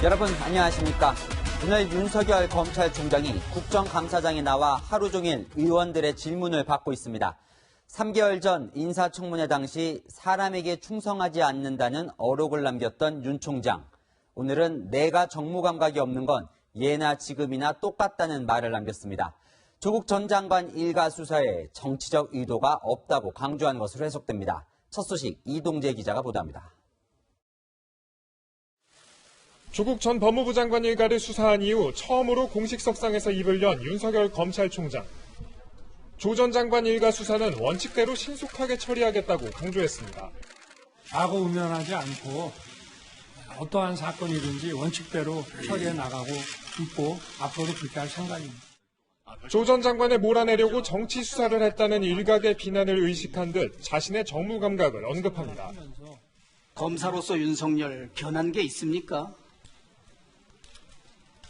여러분 안녕하십니까? 오늘 윤석열 검찰총장이 국정감사장에 나와 하루 종일 의원들의 질문을 받고 있습니다. 3개월 전 인사청문회 당시 사람에게 충성하지 않는다는 어록을 남겼던 윤 총장. 오늘은 내가 정무감각이 없는 건 예나 지금이나 똑같다는 말을 남겼습니다. 조국 전 장관 일가 수사에 정치적 의도가 없다고 강조한 것으로 해석됩니다. 첫 소식 이동재 기자가 보도합니다. 조국 전 법무부 장관 일가를 수사한 이후 처음으로 공식 석상에서 입을 연 윤석열 검찰총장. 조 전 장관 일가 수사는 원칙대로 신속하게 처리하겠다고 강조했습니다. 과거 우면하지 않고 어떠한 사건이든지 원칙대로 처리해 나가고 있고 앞으로도 그렇게 할 생각입니다. 조 전 장관을 몰아내려고 정치 수사를 했다는 일각의 비난을 의식한 듯 자신의 정무 감각을 언급합니다. 검사로서 윤석열 변한 게 있습니까?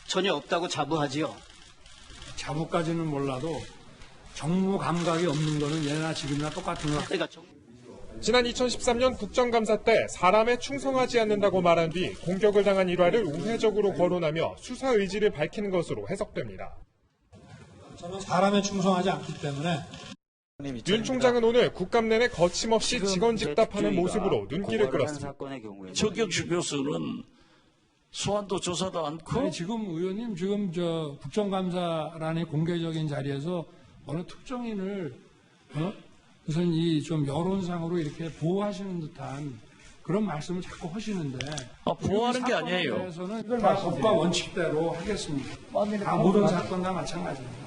전혀 없다고 자부하지요. 자부까지는 몰라도 정무 감각이 없는 거는 예나 지금이나 똑같은 것 같아요. 지난 2013년 국정감사 때 사람에 충성하지 않는다고 말한 뒤 공격을 당한 일화를 우회적으로 거론하며 수사 의지를 밝히는 것으로 해석됩니다. 저는 사람에 충성하지 않기 때문에 윤 총장은 오늘 국감 내내 거침없이 직언직답하는 모습으로 눈길을 끌었습니다. 저격수 교수는 소환도 조사도 않고 아니, 지금 의원님 지금 저 국정감사라는 공개적인 자리에서 어느 특정인을 우선 이 좀 여론상으로 이렇게 보호하시는 듯한 그런 말씀을 자꾸 하시는데 보호하는 게 아니에요. 그래서는 이걸 법과 원칙대로 하겠습니다. 다 모든 사건 다 마찬가지입니다.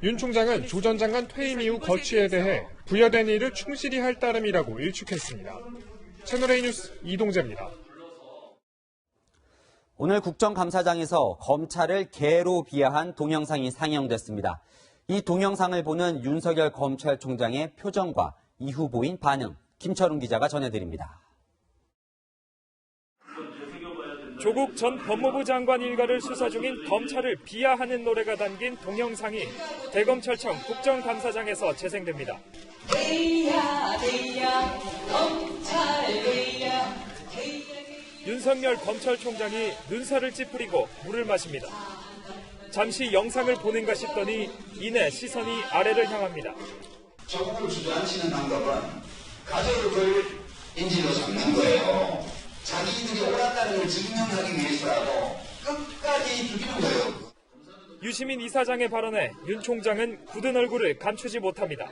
윤 총장은 조 전 장관 퇴임 이후 거취에 대해 부여된 일을 충실히 할 따름이라고 일축했습니다. 채널A 뉴스 이동재입니다. 오늘 국정감사장에서 검찰을 개로 비하한 동영상이 상영됐습니다. 이 동영상을 보는 윤석열 검찰총장의 표정과 이후 보인 반응, 김철웅 기자가 전해드립니다. 조국 전 법무부 장관 일가를 수사 중인 검찰을 비하하는 노래가 담긴 동영상이 대검찰청 국정감사장에서 재생됩니다. 윤석열 검찰총장이 눈살을 찌푸리고 물을 마십니다. 잠시 영상을 보는가 싶더니 이내 시선이 아래를 향합니다. 정부를 주저앉히는 방법은 가족을 인질로 잡는 거예요. 자기들이 옳았다는 걸 증명하기 위해서라도 끝까지 죽이는 거예요. 유시민 이사장의 발언에 윤 총장은 굳은 얼굴을 감추지 못합니다.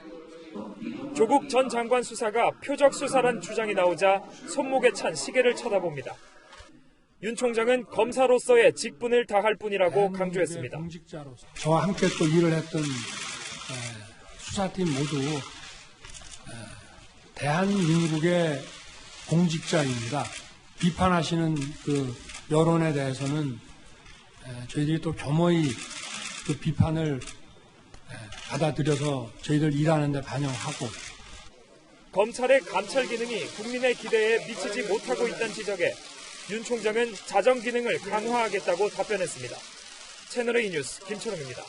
조국 전 장관 수사가 표적 수사란 주장이 나오자 손목에 찬 시계를 쳐다봅니다. 윤 총장은 검사로서의 직분을 다할 뿐이라고 강조했습니다. 공직자로서 저와 함께 또 일을 했던 수사팀 모두 대한민국의 공직자입니다. 비판하시는 그 여론에 대해서는 저희들이 또 겸허히 그 비판을 받아들여서 저희들 일하는 데 반영하고 검찰의 감찰 기능이 국민의 기대에 미치지 못하고 있다는 지적에 윤 총장은 자정 기능을 강화하겠다고 답변했습니다. 채널A 뉴스 김철웅입니다.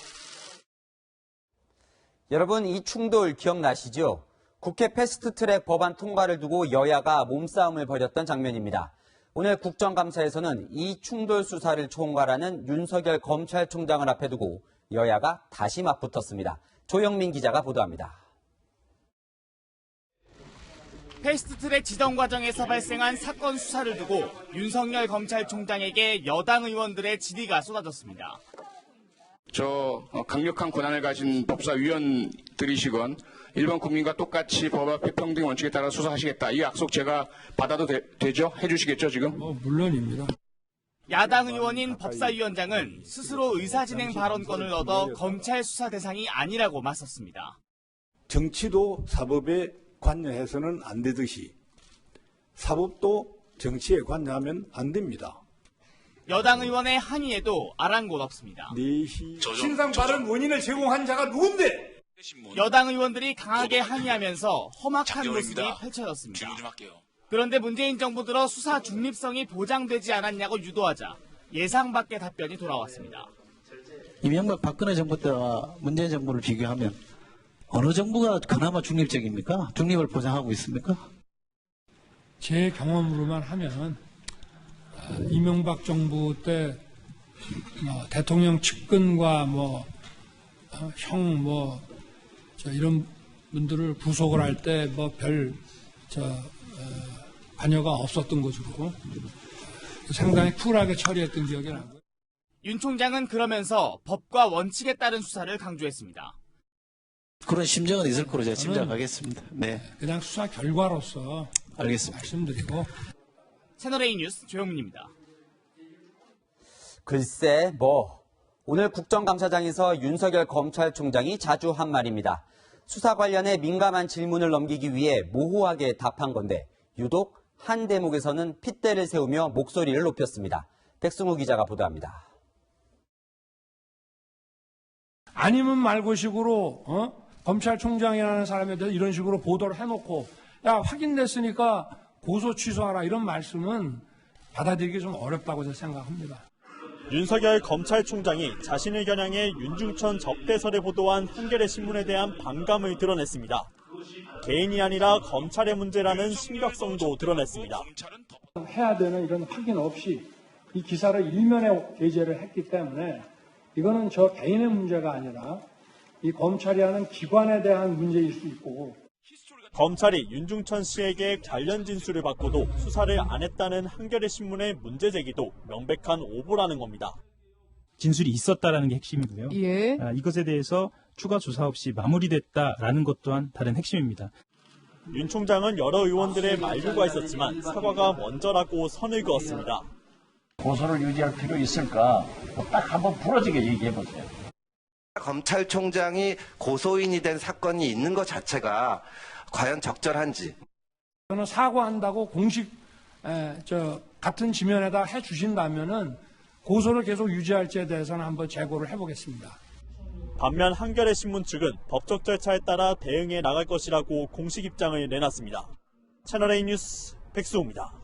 여러분 이 충돌 기억나시죠? 국회 패스트트랙 법안 통과를 두고 여야가 몸싸움을 벌였던 장면입니다. 오늘 국정감사에서는 이 충돌 수사를 총괄하는 윤석열 검찰총장을 앞에 두고 여야가 다시 맞붙었습니다. 조영민 기자가 보도합니다. 패스트트랙 지정 과정에서 발생한 사건 수사를 두고 윤석열 검찰총장에게 여당 의원들의 질의가 쏟아졌습니다. 강력한 권한을 가진 법사위원들이시건 일반 국민과 똑같이 법 앞에 평등 원칙에 따라 수사하시겠다. 이 약속 제가 받아도 되죠? 해주시겠죠 지금? 물론입니다. 야당 의원인 법사위원장은 스스로 의사진행 발언권을 얻어 검찰 수사 대상이 아니라고 맞섰습니다. 정치도 사법에 관여해서는 안 되듯이 사법도 정치에 관여하면 안 됩니다. 여당 의원의 항의에도 아랑곳 없습니다. 신상 발언 원인을 제공한 자가 누군데? 여당 의원들이 강하게 항의하면서 험악한 모습이 펼쳐졌습니다. 그런데 문재인 정부 들어 수사 중립성이 보장되지 않았냐고 유도하자 예상 밖의 답변이 돌아왔습니다. 이명박 박근혜 정부 때와 문재인 정부를 비교하면 어느 정부가 그나마 중립적입니까? 중립을 보장하고 있습니까? 제 경험으로만 하면 이명박 정부 때 대통령 측근과 이런 분들을 구속을 할 때 별 관여가 없었던 것으로 상당히 쿨하게 처리했던 기억이 나고요. 윤 총장은 그러면서 법과 원칙에 따른 수사를 강조했습니다. 그런 심정은 있을 거로 제가 짐작하겠습니다. 네, 그냥 수사 결과로서 알겠습니다. 말씀드리고. 채널A 뉴스 조영민입니다. 글쎄 오늘 국정감사장에서 윤석열 검찰총장이 자주 한 말입니다. 수사 관련해 민감한 질문을 넘기기 위해 모호하게 답한 건데 유독 한 대목에서는 핏대를 세우며 목소리를 높였습니다. 백승우 기자가 보도합니다. 아니면 말고식으로 검찰총장이라는 사람에 대해서 이런 식으로 보도를 해놓고 야 확인됐으니까 고소 취소하라 이런 말씀은 받아들이기 좀 어렵다고 생각합니다. 윤석열 검찰총장이 자신을 겨냥해 윤중천 접대설을 보도한 한겨레 신문에 대한 반감을 드러냈습니다. 개인이 아니라 검찰의 문제라는 심각성도 드러냈습니다. 해야 되는 이런 확인 없이 이 기사를 일면에 게재를 했기 때문에 이거는 저 개인의 문제가 아니라 이 검찰이 하는 기관에 대한 문제일 수 있고 검찰이 윤중천 씨에게 관련 진술을 받고도 수사를 안 했다는 한겨레 신문의 문제 제기도 명백한 오보라는 겁니다. 진술이 있었다라는 게 핵심이고요. 예. 이것에 대해서 추가 조사 없이 마무리됐다라는 것 또한 다른 핵심입니다. 윤 총장은 여러 의원들의 만류가 있었지만 사과가 먼저라고 선을 그었습니다. 고소를 유지할 필요 있을까? 딱 한번 부러지게 얘기해보세요. 검찰총장이 고소인이 된 사건이 있는 것 자체가 과연 적절한지. 저는 사과한다고 공식 같은 지면에다 해주신다면은 고소를 계속 유지할지에 대해서는 한번 재고를 해보겠습니다. 반면 한겨레 신문 측은 법적 절차에 따라 대응해 나갈 것이라고 공식 입장을 내놨습니다. 채널A 뉴스 백수호입니다.